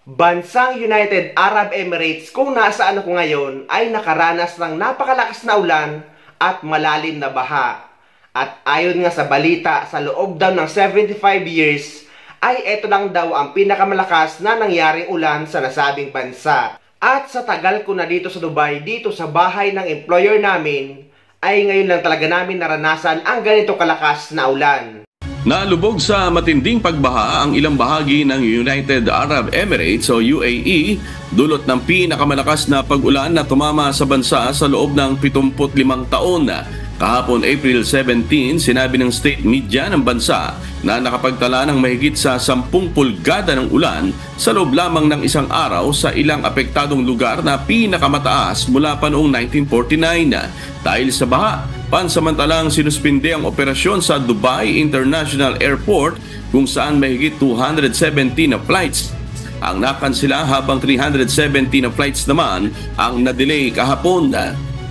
Bansang United Arab Emirates kung nasaan ako ngayon ay nakaranas ng napakalakas na ulan at malalim na baha. At ayon nga sa balita, sa loob daw ng 75 years ay ito lang daw ang pinakamalakas na nangyaring ulan sa nasabing bansa. At sa tagal ko na dito sa Dubai, dito sa bahay ng employer namin, ay ngayon lang talaga namin naranasan ang ganito kalakas na ulan. Nalubog sa matinding pagbaha ang ilang bahagi ng United Arab Emirates o UAE dulot ng pinakamalakas na pag-ulan na tumama sa bansa sa loob ng 75 taon. Kahapon April 17, sinabi ng state media ng bansa na nakapagtala ng mahigit sa 10 pulgada ng ulan sa loob lamang ng isang araw sa ilang apektadong lugar na pinakamataas mula pa noong 1949. Dahil sa baha, pansamantalang sinuspinde ang operasyon sa Dubai International Airport kung saan mahigit 270 na flights ang nakansela habang 370 na flights naman ang na-delay kahapon.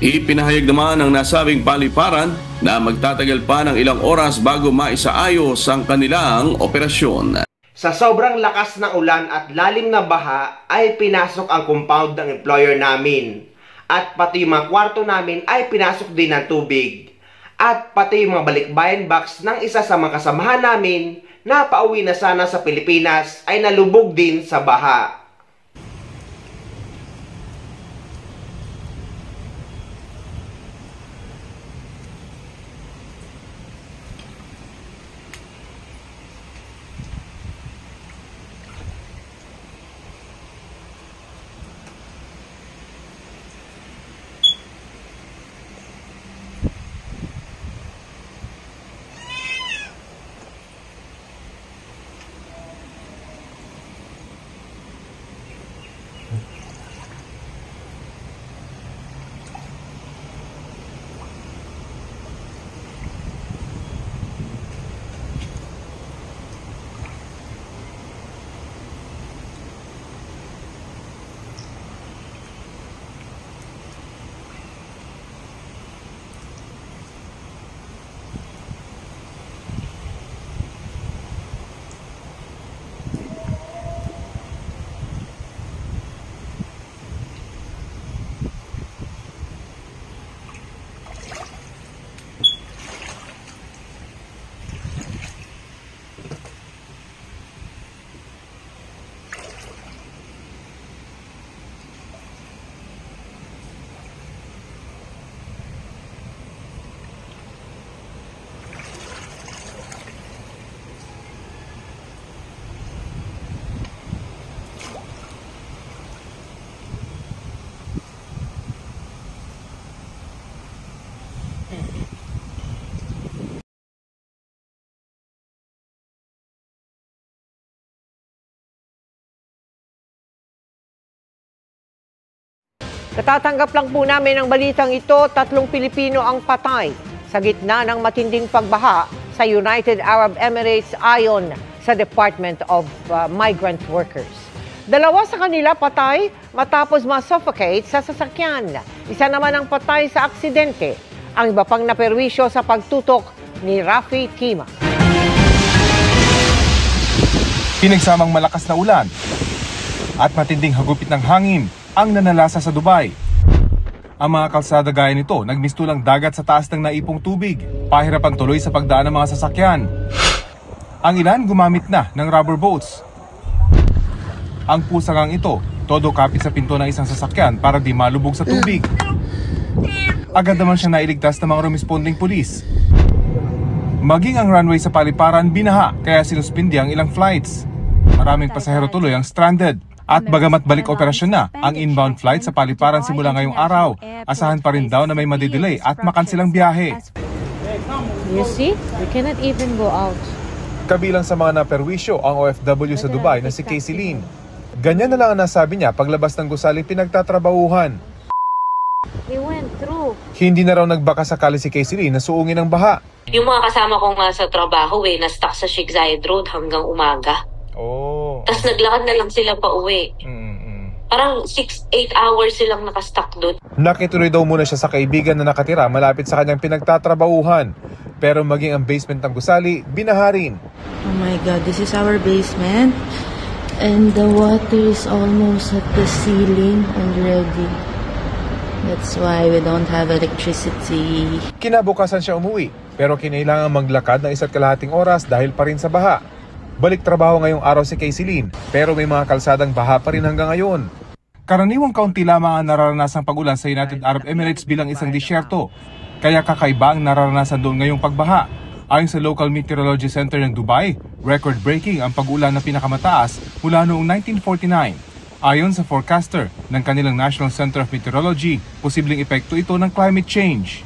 Ipinahayag naman ng nasabing paliparan na magtatagal pa ng ilang oras bago maisaayos ang kanilang operasyon. Sa sobrang lakas ng ulan at lalim na baha ay pinasok ang compound ng employer namin. At pati yung mga kwarto namin ay pinasok din ng tubig. At pati yung mga balikbayan box ng isa sa mga kasamahan namin na pauwi na sana sa Pilipinas ay nalubog din sa baha. Natatanggap lang po namin ang balitang ito, 3 Pilipino ang patay sa gitna ng matinding pagbaha sa United Arab Emirates ayon sa Department of Migrant Workers. 2 sa kanila patay matapos ma-suffocate sa sasakyan. Isa naman ang patay sa aksidente. Ang iba pang naperwisyo sa pagtutok ni Rafi Tima. Pinagsamang malakas na ulan at matinding hagupit ng hangin ang nanalasa sa Dubai. Ang mga kalsada gaya nito, nagmistulang dagat sa taas ng naipong tubig. Pahirapan tuloy sa pagdaan ng mga sasakyan. Ang ilan gumamit na ng rubber boats. Ang pusagang ito, todo kapit sa pinto ng isang sasakyan para di malubog sa tubig. Agad naman siyang nailigtas ng mga rumesponding pulis. Maging ang runway sa paliparan binaha, kaya sinuspindi ang ilang flights. Maraming pasahero tuloy ang stranded. At bagamat balik operasyon na ang inbound flight sa paliparan simula ngayong araw, asahan pa rin daw na may madidelay at makansilang biyahe. You see? We cannot even go out. Kabilang sa mga naperwisyo ang OFW sa Dubai na si Casey Lin. Ganyan na lang ang nasabi niya paglabas ng gusaling pinagtatrabahuhan. We went through. Hindi na raw nagbaka sakali si Casey Lin na suungin ng baha. Yung mga kasama ko nga sa trabaho na-stuck sa Sheikh Zayed Road hanggang umaga. Oh. Tapos naglakad na lang sila pa uwi. Parang 6-8 hours silang nakastuck doon. Nakituloy daw muna siya sa kaibigan na nakatira malapit sa kanyang pinagtatrabahuhan. Pero maging ang basement ng gusali, binaha rin. Oh my God, this is our basement. And the water is almost at the ceiling already. That's why we don't have electricity. Kinabukasan siya umuwi, pero kinailangan maglakad ng 1.5 oras dahil pa rin sa baha. Balik trabaho ngayong araw si Kaysilin, pero may mga kalsadang baha pa rin hanggang ngayon. Karaniwang kaunti lamang ang nararanasang pag-ulan sa United Arab Emirates bilang isang disyerto, kaya kakaiba ang nararanasan doon ngayong pagbaha. Ayon sa Local Meteorology Center ng Dubai, record-breaking ang pag-ulan na pinakamataas mula noong 1949. Ayon sa forecaster ng kanilang National Center of Meteorology, posibleng epekto ito ng climate change.